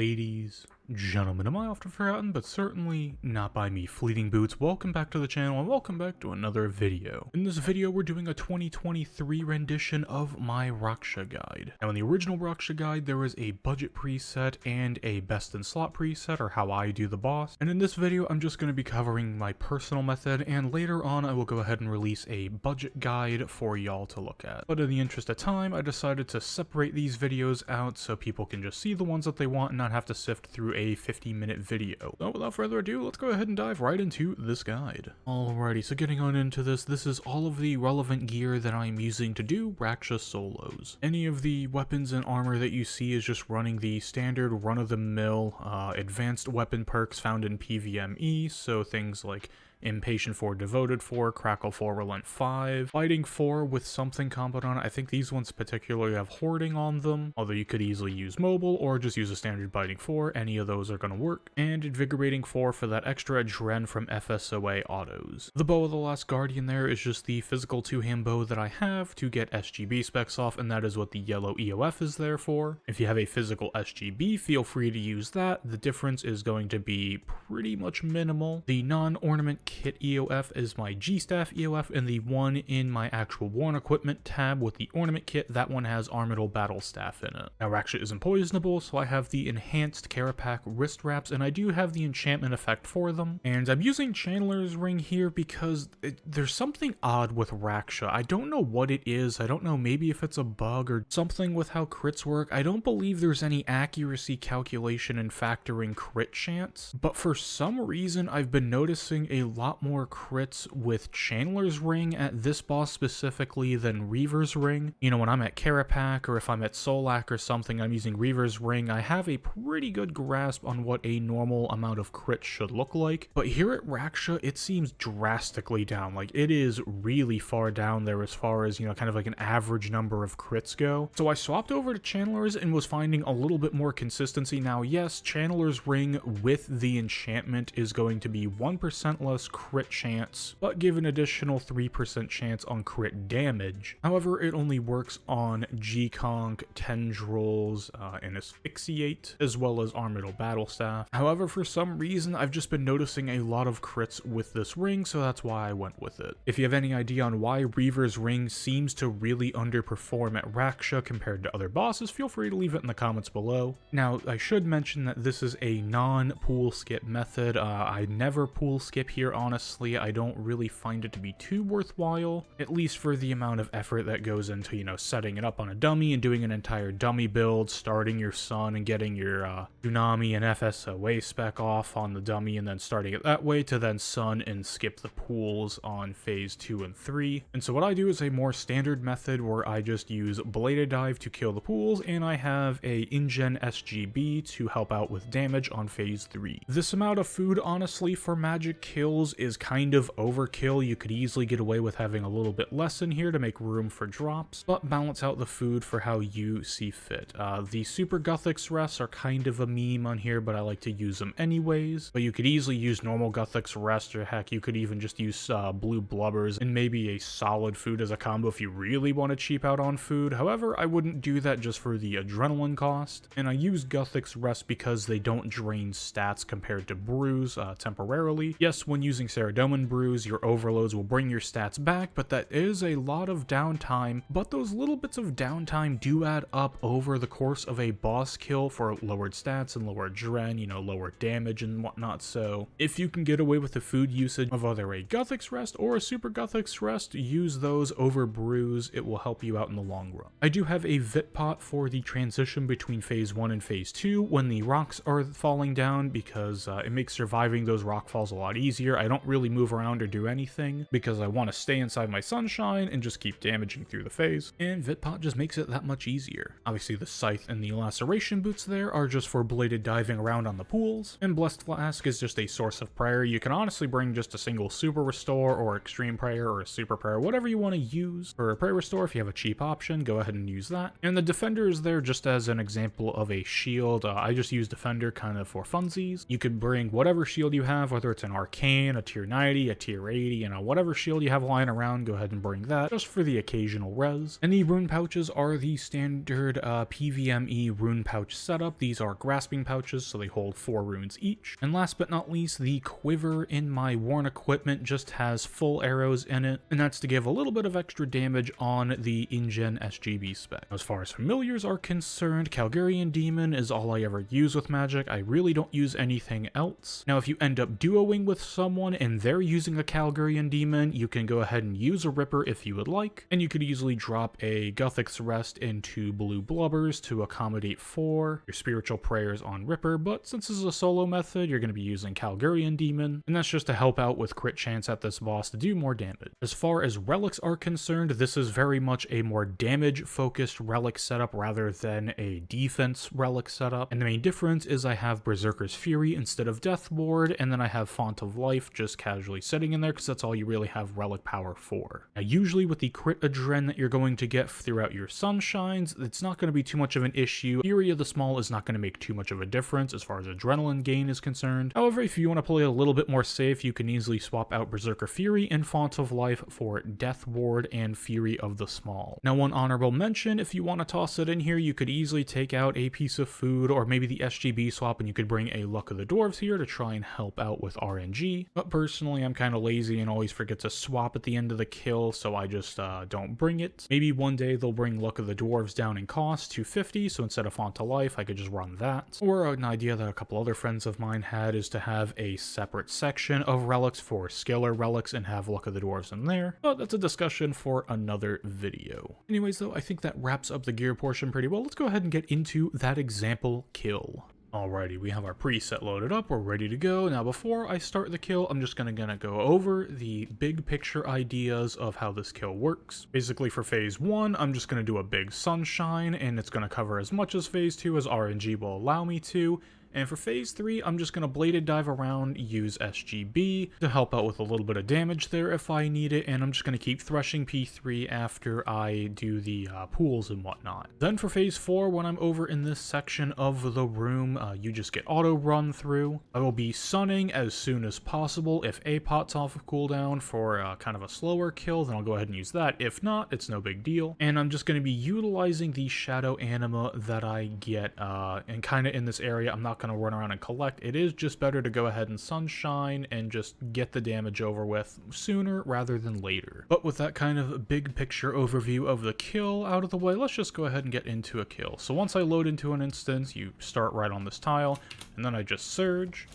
Ladies, gentlemen, am I often forgotten, but certainly not by me, Fleeting Boots. Welcome back to the channel and welcome back to another video. In this video, we're doing a 2023 rendition of my raksha guide. Now, in the original raksha guide, there was a budget preset and a best in slot preset, or how I do the boss. And in this video, I'm just going to be covering my personal method, and later on, I will go ahead and release a budget guide for y'all to look at. But in the interest of time, I decided to separate these videos out so people can just see the ones that they want and not have to sift through a 50-minute video. So without further ado, let's go ahead and dive right into this guide. Alrighty, so getting on into this is all of the relevant gear that I'm using to do raksha solos. Any of the weapons and armor that you see is just running the standard run-of-the-mill advanced weapon perks found in PvMe, so things like Impatient 4, Devoted 4, Crackle 4, Relent 5, Fighting 4 with something comboed on it. I think these ones particularly have Hoarding on them, although you could easily use Mobile or just use a standard Biting 4. Any of those are going to work. And Invigorating 4 for that extra adren from FSOA autos. The Bow of the Last Guardian there is just the physical two-hand bow that I have to get SGB specs off, and that is what the yellow EOF is there for. If you have a physical SGB, feel free to use that. The difference is going to be pretty much minimal. The non-ornament kit EOF is my G-Staff EOF, and the one in my actual worn equipment tab with the ornament kit, that one has Armidal Battle Staff in it. Now, raksha isn't poisonable, so I have the enhanced Carapac wrist wraps, and I do have the enchantment effect for them. And I'm using Chandler's Ring here because there's something odd with raksha. I don't know what it is. I don't know, maybe if it's a bug or something with how crits work. I don't believe there's any accuracy calculation in factoring crit chance, but for some reason I've been noticing a lot more crits with Chandler's Ring at this boss specifically than Reaver's Ring. You know, when I'm at Carapac or if I'm at Solak or something, I'm using Reaver's Ring, I have a pretty good grasp on what a normal amount of crits should look like. But here at raksha, it seems drastically down. Like, it is really far down there as far as, you know, kind of like an average number of crits go. So I swapped over to Chandler's and was finding a little bit more consistency. Now, yes, Chandler's Ring with the enchantment is going to be 1% less crit chance, but give an additional 3% chance on crit damage. However, it only works on G-Conk, Tendrils, and Asphyxiate, as well as Armidal Battle Staff. However, for some reason, I've just been noticing a lot of crits with this ring, so that's why I went with it. If you have any idea on why Reaver's Ring seems to really underperform at raksha compared to other bosses, feel free to leave it in the comments below. Now, I should mention that this is a non-pool skip method. I never pool skip here, honestly. I don't really find it to be too worthwhile, at least for the amount of effort that goes into, you know, setting it up on a dummy and doing an entire dummy build, starting your sun and getting your Tsunami and FSOA spec off on the dummy, and then starting it that way to then sun and skip the pools on phase 2 and 3. And so what I do is a more standard method where I just use Bladed Dive to kill the pools, and I have a InGen SGB to help out with damage on phase 3. This amount of food, honestly, for magic kills is kind of overkill. You could easily get away with having a little bit less in here to make room for drops, but balance out the food for how you see fit. The super guthix rests are kind of a meme on here, but I like to use them anyways. But you could easily use normal guthix rest, or heck, you could even just use blue blubbers and maybe a solid food as a combo if you really want to cheap out on food. However, I wouldn't do that just for the adrenaline cost, and I use guthix rest because they don't drain stats compared to brews temporarily. Yes, when using Saradomin brews, your overloads will bring your stats back, but that is a lot of downtime. But those little bits of downtime do add up over the course of a boss kill for lowered stats and lower dren, you know, lower damage and whatnot. So if you can get away with the food usage of either a guthix rest or a super guthix rest, use those over brews. It will help you out in the long run. I do have a vit pot for the transition between phase 1 and phase 2 when the rocks are falling down, because it makes surviving those rock falls a lot easier. I don't really move around or do anything because I want to stay inside my sunshine and just keep damaging through the phase, and Vitpot just makes it that much easier. Obviously, the scythe and the laceration boots there are just for bladed diving around on the pools, and Blessed Flask is just a source of prayer. You can honestly bring just a single super restore or extreme prayer or a super prayer, whatever you want to use. For a prayer restore, if you have a cheap option, go ahead and use that. And the defender is there just as an example of a shield. I just use defender kind of for funsies. You could bring whatever shield you have, whether it's an arcane champion, a tier 90, a tier 80, and whatever shield you have lying around, go ahead and bring that, just for the occasional res. And the rune pouches are the standard PVME rune pouch setup. These are grasping pouches, so they hold 4 runes each. And last but not least, the quiver in my worn equipment just has full arrows in it, and that's to give a little bit of extra damage on the InGen SGB spec. As far as familiars are concerned, Calgarian Demon is all I ever use with magic. I really don't use anything else. Now, if you end up duoing with someone and they're using a Calgarian Demon, you can go ahead and use a Ripper if you would like, and you could easily drop a guthix rest into blue blubbers to accommodate for your spiritual prayers on Ripper, but since this is a solo method, you're going to be using Calgarian Demon, and that's just to help out with crit chance at this boss to do more damage. As far as relics are concerned, this is very much a more damage-focused relic setup rather than a defense relic setup, and the main difference is I have Berserker's Fury instead of Death Ward, and then I have Font of Life just casually sitting in there because that's all you really have relic power for. Now, usually with the crit adren that you're going to get throughout your sunshines, it's not going to be too much of an issue. Fury of the Small is not going to make too much of a difference as far as adrenaline gain is concerned. However, if you want to play a little bit more safe, you can easily swap out Berserker Fury and Font of Life for Death Ward and Fury of the Small. Now, one honorable mention, if you want to toss it in here, you could easily take out a piece of food or maybe the SGB swap, and you could bring a Luck of the Dwarves here to try and help out with RNG. But personally, I'm kind of lazy and always forget to swap at the end of the kill, so I just don't bring it. Maybe one day they'll bring Luck of the Dwarves down in cost to 50, so instead of Font of Life, I could just run that. Or an idea that a couple other friends of mine had is to have a separate section of relics for scalar relics and have Luck of the Dwarves in there, but that's a discussion for another video. Anyways though, I think that wraps up the gear portion pretty well. Let's go ahead and get into that example kill. Alrighty, we have our preset loaded up, we're ready to go. Now before I start the kill, I'm just gonna go over the big picture ideas of how this kill works. Basically for phase 1, I'm just gonna do a big sunshine, and it's gonna cover as much as phase 2 as RNG will allow me to. And for phase 3, I'm just going to bladed dive around, use SGB to help out with a little bit of damage there if I need it, and I'm just going to keep threshing P3 after I do the pools and whatnot. Then for phase 4, when I'm over in this section of the room, you just get auto run through. I will be sunning as soon as possible. If A pot's off of cooldown for kind of a slower kill, then I'll go ahead and use that. If not, it's no big deal. And I'm just going to be utilizing the shadow anima that I get and kind of in this area. I'm not going to run around and collect. It is just better to go ahead and sunshine and just get the damage over with sooner rather than later. But with that kind of big picture overview of the kill out of the way, let's just go ahead and get into a kill. So once I load into an instance, you start right on this tile, and then I just surge,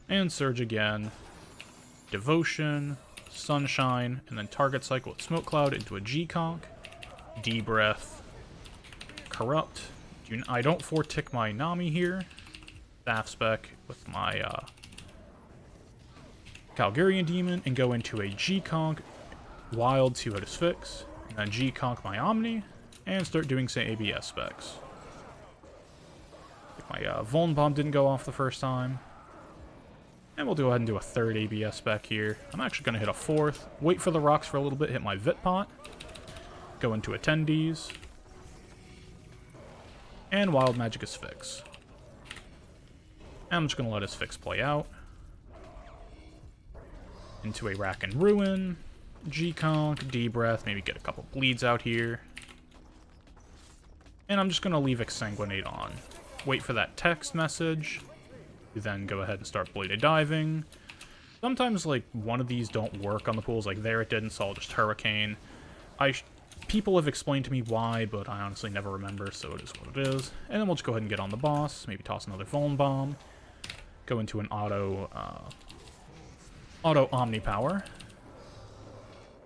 and surge again, devotion, sunshine, and then target cycle with smoke cloud into a G-conk, D-breath, corrupt. I don't 4-tick my Nami here. Staff spec with my Calgarian Demon and go into a G-conk, wild 2-hit fix, and then G-conk my Omni, and start doing some ABS specs. My Vuln Bomb didn't go off the first time. And we'll go ahead and do a third ABS spec here. I'm actually going to hit a fourth, wait for the rocks for a little bit, hit my Vit Pot, go into attendees, and Wild Magicus Fix. I'm just going to let his fix play out. Into a Rack and Ruin, G-conk, D-breath, maybe get a couple bleeds out here. And I'm just going to leave Exsanguinate on. Wait for that text message. Then go ahead and start bladed diving. Sometimes, like, one of these don't work on the pools. Like, there it didn't, so I'll just Hurricane. People have explained to me why, but I honestly never remember, so it is what it is. And then we'll just go ahead and get on the boss. Maybe toss another Vuln Bomb. Go into an auto Omni Power.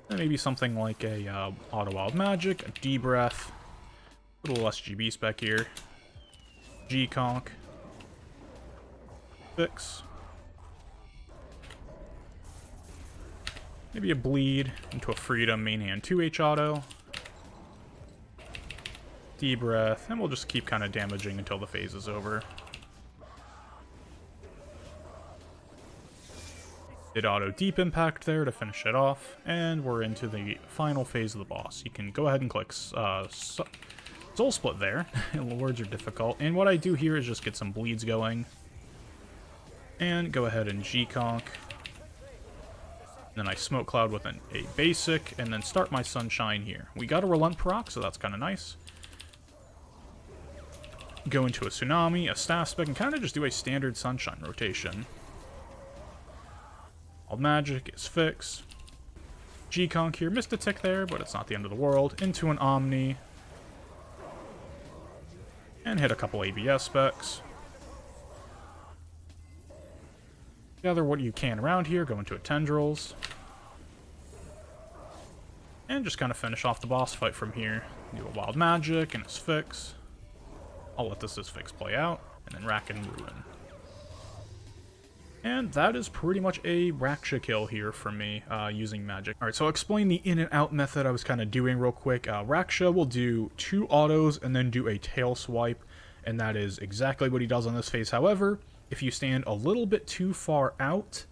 And maybe something like a auto Wild Magic, a D-breath, a little SGB spec here, G-conk, fix, maybe a bleed into a Freedom main hand 2H auto, D-breath, and we'll just keep kind of damaging until the phase is over. Did auto Deep Impact there to finish it off, and we're into the final phase of the boss. You can go ahead and click Soul Split there. Words are difficult. And what I do here is just get some bleeds going. And go ahead and G-conk. Then I smoke cloud with a basic, and then start my sunshine here. We got a relent proc, so that's kind of nice. Go into a tsunami, a staff spec, and kind of just do a standard sunshine rotation. All magic is fix. G-conk here, missed a tick there, but it's not the end of the world. Into an omni. And hit a couple ABS specs. Gather what you can around here, go into a tendrils. And just kind of finish off the boss fight from here. Do a wild magic and his fix. I'll let this fix play out, and then rack and ruin. And that is pretty much a raksha kill here for me, using magic. Alright, so I'll explain the in and out method I was kind of doing real quick. Raksha will do 2 autos and then do a tail swipe, and that is exactly what he does on this phase. However, if you stand a little bit too far out,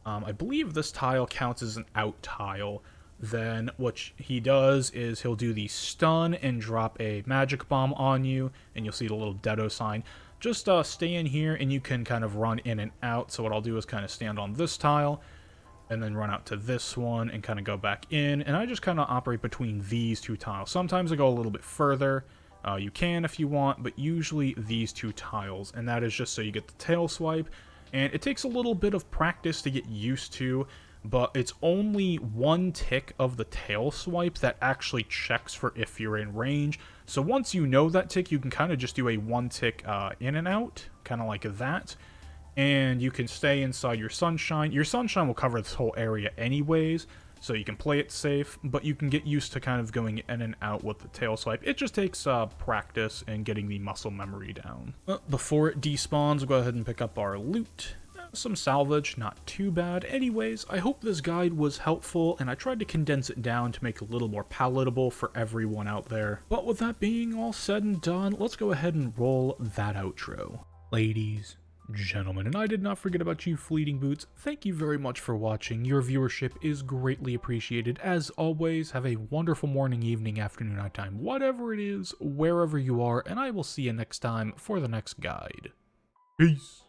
I believe this tile counts as an out tile, then what he does is he'll do the stun and drop a magic bomb on you, and you'll see the little deado sign. Just stay in here and you can kind of run in and out. So what I'll do is kind of stand on this tile and then run out to this one and kind of go back in. And I just kind of operate between these 2 tiles. Sometimes I go a little bit further. You can if you want, but usually these 2 tiles. And that is just so you get the tail swipe. And it takes a little bit of practice to get used to, but it's only 1 tick of the tail swipe that actually checks for if you're in range. So once you know that tick, you can kind of just do a 1 tick in and out, kind of like that. And you can stay inside your sunshine. Your sunshine will cover this whole area anyways, so you can play it safe, but you can get used to kind of going in and out with the tail swipe. It just takes practice and getting the muscle memory down. Before it despawns, we'll go ahead and pick up our loot. Some salvage, not too bad. Anyways, I hope this guide was helpful, and I tried to condense it down to make it a little more palatable for everyone out there. But with that being all said and done, let's go ahead and roll that outro. Ladies, gentlemen, and I did not forget about you, Fleeting Boots. Thank you very much for watching. Your viewership is greatly appreciated. As always, have a wonderful morning, evening, afternoon, nighttime, whatever it is, wherever you are, and I will see you next time for the next guide. Peace.